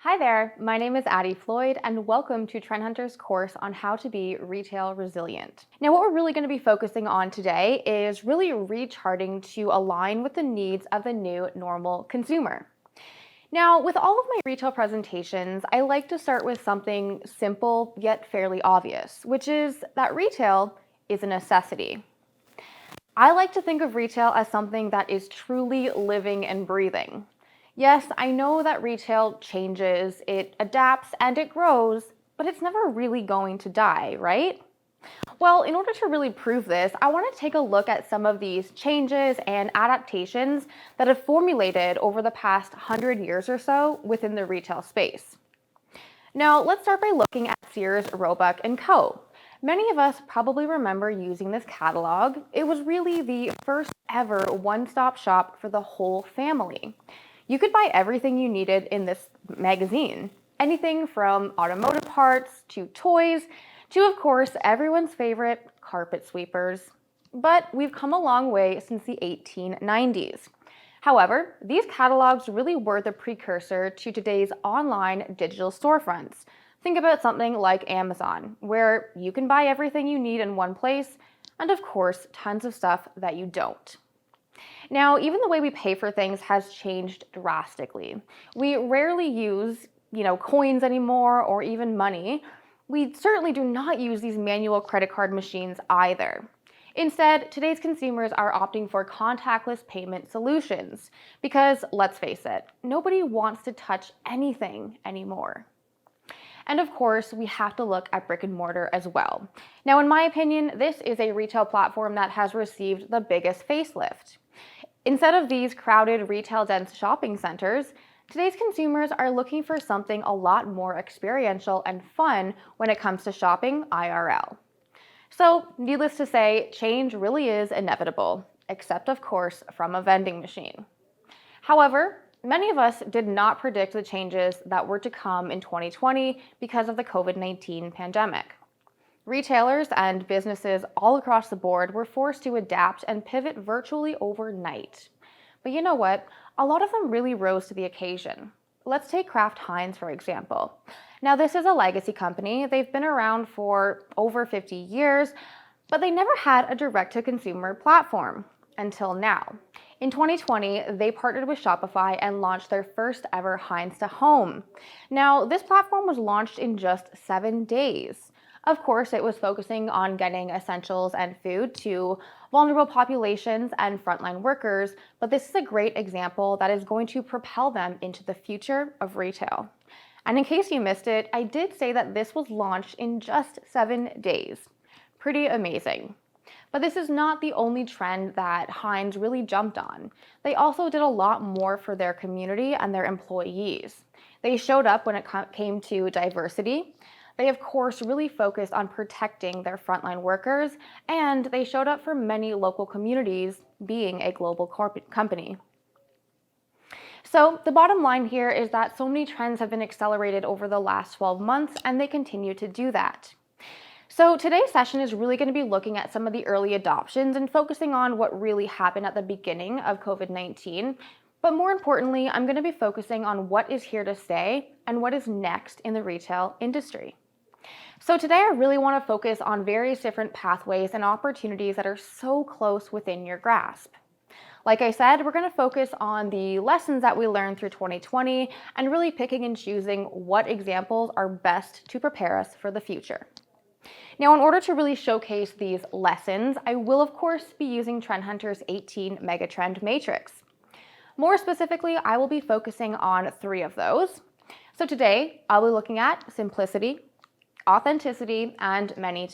Hi there, my name is Ady Floyd and welcome to Trend Hunter's course on how to be retail resilient. Now what we're really going to be focusing on today is really recharting to align with the needs of the new normal consumer. Now with all of my retail presentations, I like to start with something simple yet fairly obvious, which is that retail is a necessity. I like to think of retail as something that is truly living and breathing. Yes, I know that retail changes, it adapts, and it grows, but it's never really going to die, right? Well, in order to really prove this, I want to take a look at some of these changes and adaptations that have formulated over the past 100 years or so within the retail space. Now, let's start by looking at Sears, Roebuck & Co. Many of us probably remember using this catalog. It was really the first ever one-stop shop for the whole family. You could buy everything you needed in this magazine. Anything from automotive parts to toys to, of course, everyone's favorite carpet sweepers. But we've come a long way since the 1890s. However, these catalogs really were the precursor to today's online digital storefronts. Think about something like Amazon, where you can buy everything you need in one place, and of course, tons of stuff that you don't. Now, even the way we pay for things has changed drastically. We rarely use, coins anymore or even money. We certainly do not use these manual credit card machines either. Instead, today's consumers are opting for contactless payment solutions because, let's face it, nobody wants to touch anything anymore. And of course, we have to look at brick and mortar as well. Now, in my opinion, this is a retail platform that has received the biggest facelift. Instead of these crowded retail-dense shopping centers, today's consumers are looking for something a lot more experiential and fun when it comes to shopping IRL. So, needless to say, change really is inevitable, except of course from a vending machine. However, many of us did not predict the changes that were to come in 2020 because of the COVID-19 pandemic. Retailers and businesses all across the board were forced to adapt and pivot virtually overnight. But you know what? A lot of them really rose to the occasion. Let's take Kraft Heinz, for example. Now, this is a legacy company. They've been around for over 50 years, but they never had a direct-to-consumer platform until now. In 2020, they partnered with Shopify and launched their first ever Heinz to Home. Now, this platform was launched in just 7 days. Of course, it was focusing on getting essentials and food to vulnerable populations and frontline workers, but this is a great example that is going to propel them into the future of retail. And in case you missed it, I did say that this was launched in just 7 days. Pretty amazing. But this is not the only trend that Heinz really jumped on. They also did a lot more for their community and their employees. They showed up when it came to diversity. They, of course, really focused on protecting their frontline workers, and they showed up for many local communities, being a global company. So the bottom line here is that so many trends have been accelerated over the last 12 months, and they continue to do that. So today's session is really going to be looking at some of the early adoptions and focusing on what really happened at the beginning of COVID-19. But more importantly, I'm going to be focusing on what is here to stay and what is next in the retail industry. So today I really want to focus on various different pathways and opportunities that are so close within your grasp. Like I said, we're going to focus on the lessons that we learned through 2020 and really picking and choosing what examples are best to prepare us for the future. Now, in order to really showcase these lessons, I will of course be using Trend Hunter's 18 Megatrend Matrix. More specifically, I will be focusing on 3 of those. So today, I'll be looking at simplicity, authenticity, and many